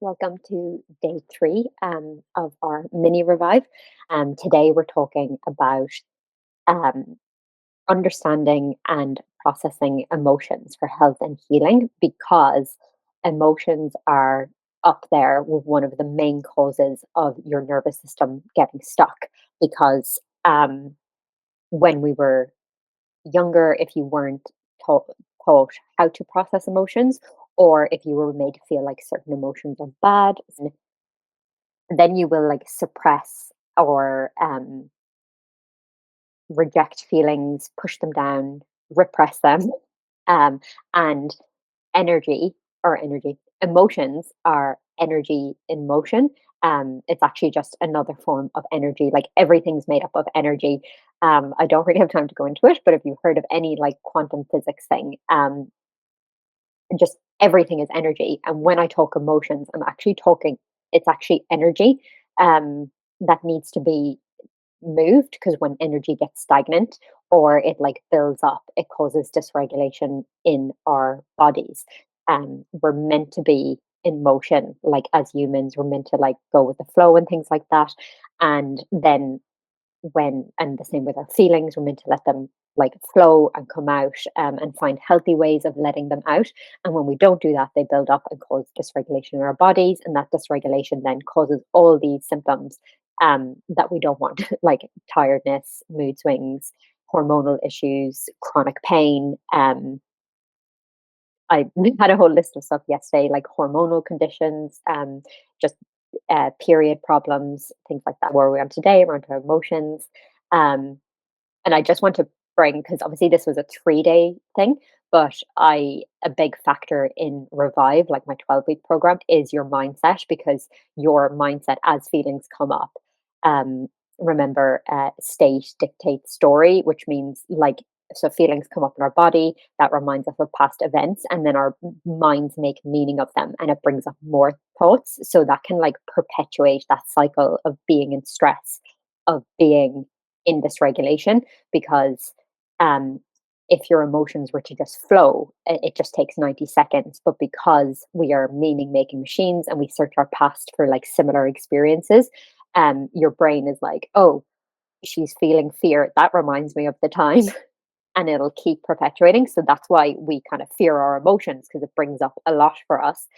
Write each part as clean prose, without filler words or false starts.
Welcome to day three of our mini revive. Today we're talking about um, understanding and processing emotions for health and healing because emotions are up there with one of the main causes of your nervous system getting stuck. Because when we were younger, if you weren't taught, taught how to process emotions, or if you were made to feel like certain emotions are bad, then you will like suppress or reject feelings, push them down, repress them. Um, and emotions are energy in motion. It's actually just another form of energy. Like everything's made up of energy. I don't really have time to go into it, but if you've heard of any like quantum physics thing, just everything is energy. And when I talk emotions, it's actually energy that needs to be moved, because when energy gets stagnant or it like builds up, it causes dysregulation in our bodies. We're meant to be in motion, like as humans, we're meant to like go with the flow and things like that. And then and the same with our feelings, we're meant to let them like flow and come out, and find healthy ways of letting them out. And when we don't do that, they build up and cause dysregulation in our bodies, and that dysregulation then causes all these symptoms that we don't want, like tiredness, mood swings, hormonal issues, chronic pain. I had a whole list of stuff yesterday, like hormonal conditions, just period problems, things like that. Where we are today, we're into emotions. Um, and I just want to bring, because obviously this was a 3-day thing, but a big factor in Revive, like my 12-week program, is your mindset, because your mindset as feelings come up. Um, Remember, state dictates story, which means like, so feelings come up in our body, that reminds us of past events, and then our minds make meaning of them, and it brings up more thoughts. So that can like perpetuate that cycle of being in stress, of being in dysregulation, because um, if your emotions were to just flow, it just takes 90 seconds. But because we are meaning making machines and we search our past for like similar experiences, your brain is like, oh, she's feeling fear. That reminds me of the time. And it'll keep perpetuating. So that's why we kind of fear our emotions, because it brings up a lot for us,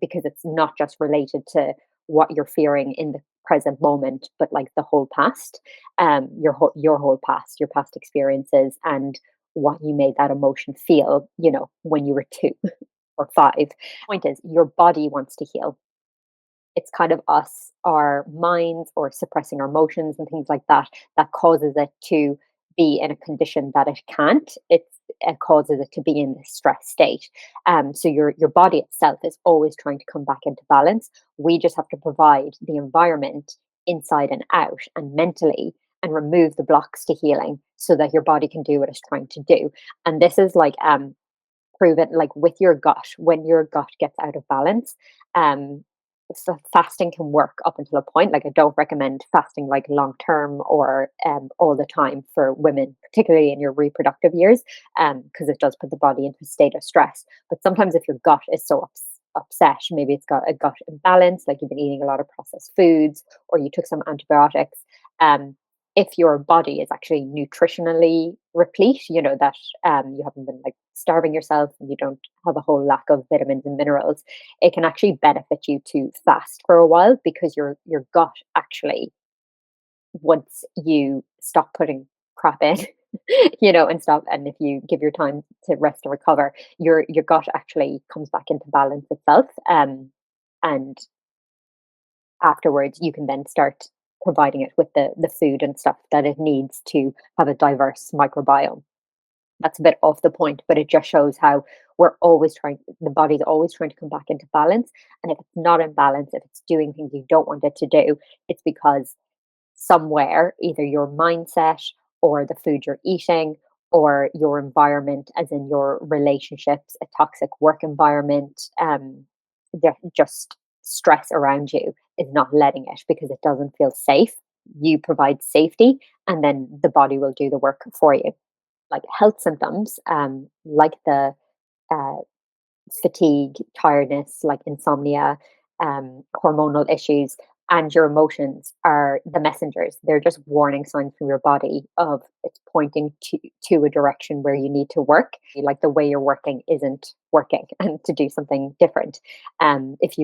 because it's not just related to what you're fearing in the present moment, but like the whole past, your whole past, your past experiences, and what you made that emotion feel, when you were 2 or 5. Point is, your body wants to heal. It's kind of us, our minds, or suppressing our emotions and things like that, that causes it to be in a condition that it can't. It causes it to be in this stress state. So your body itself is always trying to come back into balance. We just have to provide the environment inside and out and mentally, and remove the blocks to healing so that your body can do what it's trying to do. And this is like proven, like with your gut. When your gut gets out of balance, um so fasting can work up until a point. Like, I don't recommend fasting like long term or all the time for women, particularly in your reproductive years, because it does put the body into a state of stress. But sometimes if your gut is so upset, maybe it's got a gut imbalance, like you've been eating a lot of processed foods or you took some antibiotics. um, if your body is actually nutritionally replete, that you haven't been like starving yourself and you don't have a whole lack of vitamins and minerals, it can actually benefit you to fast for a while, because your gut actually, once you stop putting crap in, and if you give your time to rest and recover, your gut actually comes back into balance itself. And afterwards you can then start providing it with the food and stuff that it needs to have a diverse microbiome. That's a bit off the point, but it just shows how the body's always trying to come back into balance. And if it's not in balance, if it's doing things you don't want it to do, it's because somewhere, either your mindset or the food you're eating or your environment, as in your relationships, a toxic work environment, just stress around you is not letting it, because it doesn't feel safe. You provide safety, and then the body will do the work for you. Like health symptoms, like the uh, fatigue, tiredness, like insomnia, hormonal issues, and your emotions are the messengers. They're just warning signs from your body of it's pointing to a direction where you need to work. Like the way you're working isn't working, and to do something different. If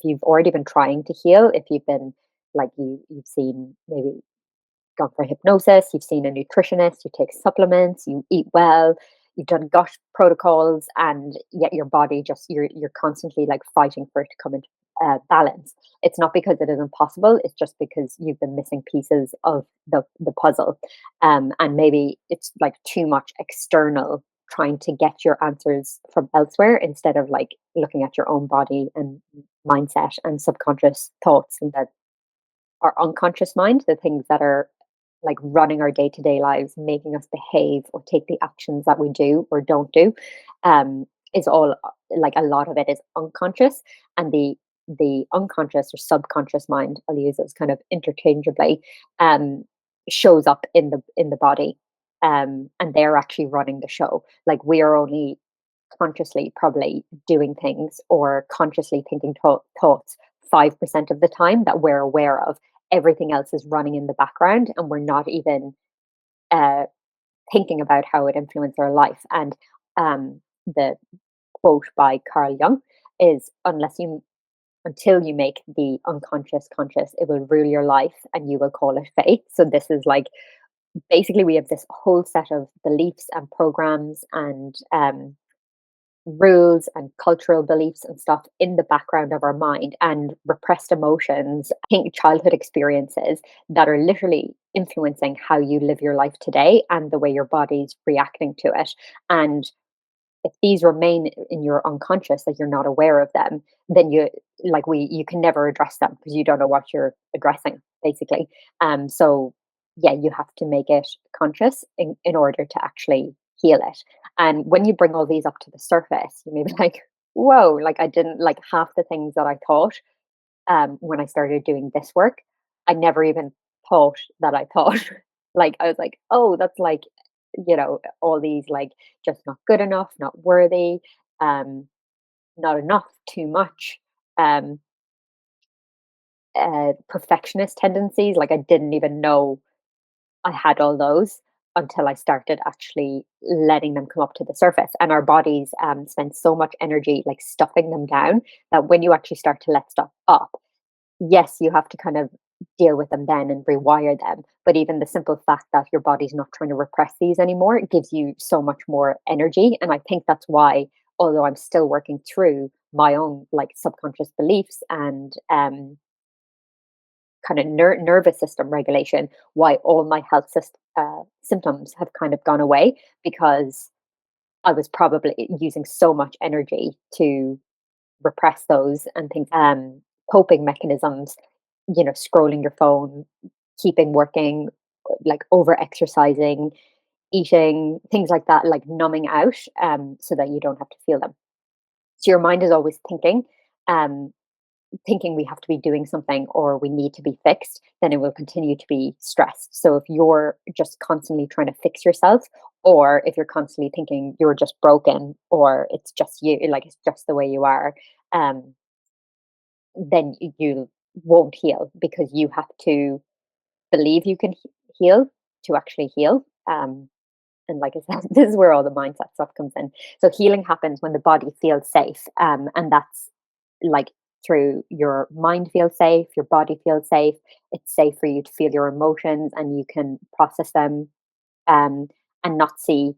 you've already been trying to heal, if you've been like you've seen maybe gone for hypnosis, you've seen a nutritionist, you take supplements, you eat well, you've done gut protocols, and yet your body just you're constantly like fighting for it to come into balance. It's not because it isn't possible; it's just because you've been missing pieces of the puzzle, and maybe it's like too much external trying to get your answers from elsewhere instead of like looking at your own body and mindset and subconscious thoughts and that our unconscious mind, the things that are like running our day to day lives, making us behave or take the actions that we do or don't do, is all like a lot of it is unconscious, and the unconscious or subconscious mind, I'll use those kind of interchangeably, um, shows up in the body, and they're actually running the show. Like we are only consciously probably doing things or consciously thinking thoughts 5% of the time that we're aware of. Everything else is running in the background, and we're not even uh, thinking about how it influences our life. And the quote by Carl Jung is, "Unless you until you make the unconscious conscious, it will rule your life, and you will call it fate." So this is like basically we have this whole set of beliefs and programs and rules and cultural beliefs and stuff in the background of our mind, and repressed emotions, I think childhood experiences that are literally influencing how you live your life today and the way your body's reacting to it. And if these remain in your unconscious, that you're not aware of them, then you can never address them because you don't know what you're addressing, basically. So yeah, you have to make it conscious in order to actually heal it. And when you bring all these up to the surface, you may be like, whoa, like I didn't like half the things that I thought when I started doing this work, I never even thought that I thought. Like I was like, oh, that's like, all these like just not good enough, not worthy, um, not enough, too much, um, perfectionist tendencies. Like I didn't even know I had all those until I started actually letting them come up to the surface. And our bodies spend so much energy like stuffing them down that when you actually start to let stuff up, yes, you have to kind of deal with them then and rewire them. But even the simple fact that your body's not trying to repress these anymore, it gives you so much more energy. And I think that's why, although I'm still working through my own like subconscious beliefs and kind of nervous system regulation, why all my symptoms have kind of gone away because I was probably using so much energy to repress those and things, coping mechanisms, scrolling your phone, keeping working, like over exercising, eating, things like that, like numbing out, so that you don't have to feel them. So your mind is always um, thinking we have to be doing something or we need to be fixed, then it will continue to be stressed. So if you're just constantly trying to fix yourself, or if you're constantly thinking you're just broken or it's just you, like it's just the way you are, um, then you won't heal because you have to believe you can heal to actually heal. And like I said, this is where all the mindset stuff comes in. So healing happens when the body feels safe, and that's like through your mind feels safe, your body feels safe. It's safe for you to feel your emotions, and you can process them, um, and not see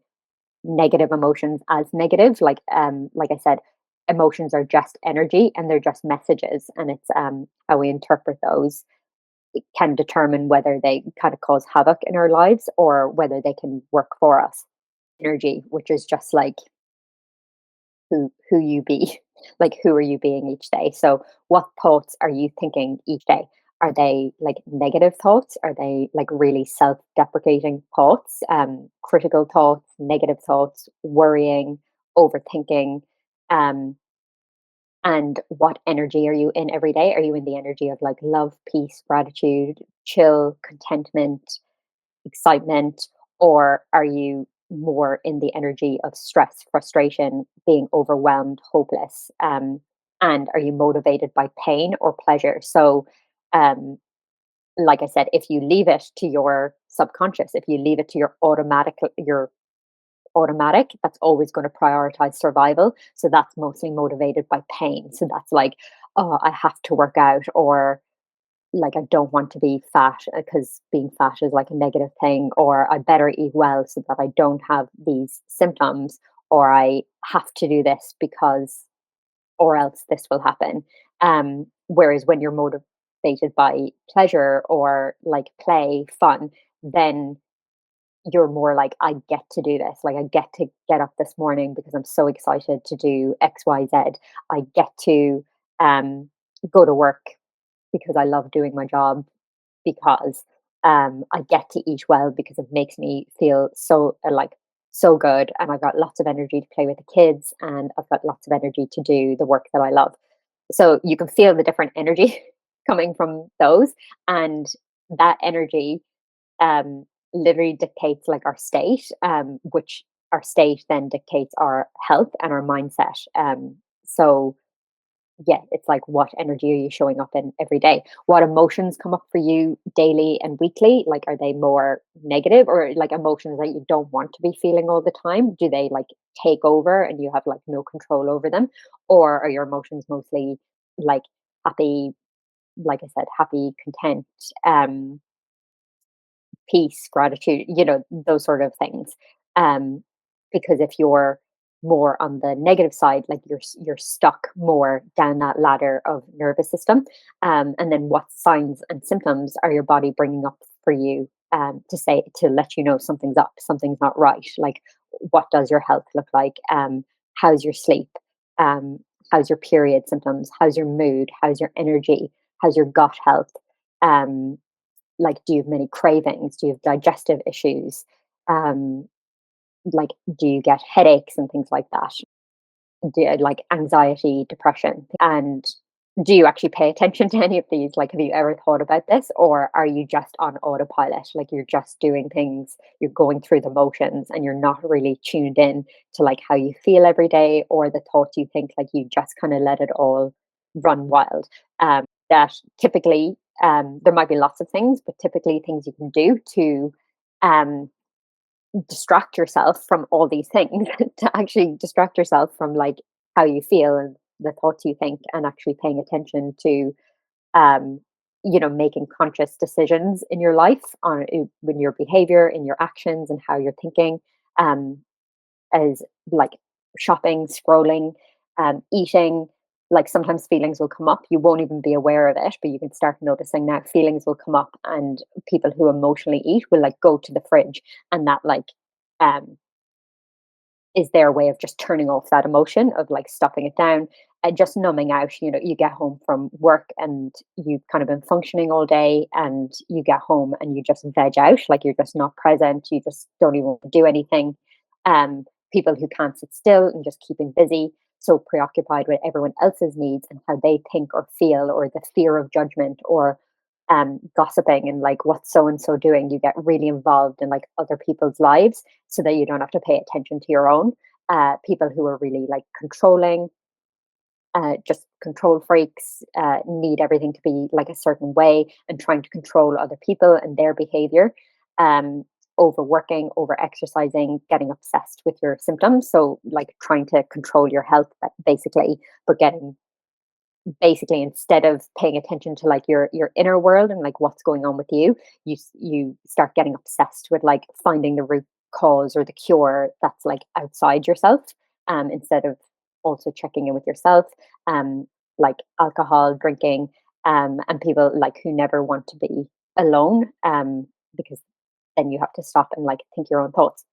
negative emotions as negative. Like I said, emotions are just energy, and they're just messages, and it's how we interpret those can determine whether they kind of cause havoc in our lives or whether they can work for us. Energy, which is just like who you be, like who are you being each day. So what thoughts are you thinking each day? Are they like negative thoughts? Are they like really self-deprecating thoughts, critical thoughts, negative thoughts, worrying, overthinking? Um, and what energy are you in every day? Are you in the energy of like love, peace, gratitude, chill, contentment, excitement, or are you more in the energy of stress, frustration, being overwhelmed, hopeless? And are you motivated by pain or pleasure? So, um, like I said, if you leave it to your subconscious, if you leave it to your automatic, that's always going to prioritize survival. So that's mostly motivated by pain. So that's like, oh, I have to work out, or like I don't want to be fat because being fat is like a negative thing, or I better eat well so that I don't have these symptoms, or I have to do this because or else this will happen. Whereas when you're motivated by pleasure or like play, fun, then you're more like, I get to do this. Like, I get to get up this morning because I'm so excited to do X, Y, Z. I get to um, go to work because I love doing my job, because I get to eat well because it makes me feel so like so good, and I've got lots of energy to play with the kids, and I've got lots of energy to do the work that I love. So you can feel the different energy coming from those, and that energy um, literally dictates like our state, which our state then dictates our health and our mindset. So yeah, it's like, what energy are you showing up in every day? What emotions come up for you daily and weekly? Like, are they more negative, or like emotions that you don't want to be feeling all the time? Do they like take over and you have like no control over them? Or are your emotions mostly like happy, like I said, happy, content, um, peace, gratitude, those sort of things. Um, because if you're more on the negative side, like you're stuck more down that ladder of nervous system. And then what signs and symptoms are your body bringing up for you, to let you know something's up, something's not right? Like, what does your health look like? How's your sleep? Um, how's your period symptoms? How's your mood? How's your energy? How's your gut health? Um, like, do you have many cravings? Do you have digestive issues? Um, like, do you get headaches and things like that? Do you, like, anxiety, depression? And do you actually pay attention to any of these? Like, have you ever thought about this? Or are you just on autopilot? Like, you're just doing things, you're going through the motions, and you're not really tuned in to like how you feel every day, or the thoughts you think, like you just kind of let it all run wild. That typically, there might be lots of things, but typically things you can do to um, distract yourself from all these things, to actually distract yourself from like how you feel and the thoughts you think, and actually paying attention to um, making conscious decisions in your life, on in your behavior, in your actions, and how you're thinking. Um, as like shopping, scrolling, eating. Like, sometimes feelings will come up. You won't even be aware of it, but you can start noticing that feelings will come up, and people who emotionally eat will like go to the fridge, and that like um is their way of just turning off that emotion, of like stuffing it down and just numbing out. You get home from work and you've kind of been functioning all day, and you get home and you just veg out, like you're just not present, you just don't even want to do anything. People who can't sit still and just keeping busy, so preoccupied with everyone else's needs and how they think or feel, or the fear of judgment, or gossiping and like, what's so and so doing. You get really involved in like other people's lives so that you don't have to pay attention to your own. People who are really like controlling, just control freaks, need everything to be like a certain way, and trying to control other people and their behavior. Um, Overworking, over exercising, getting obsessed with your symptoms. So, like, trying to control your health, basically, but getting basically, instead of paying attention to like your inner world and like what's going on with you, you start getting obsessed with like finding the root cause or the cure that's like outside yourself, instead of also checking in with yourself. um like alcohol drinking, and people like who never want to be alone, because then you have to stop and like think your own thoughts.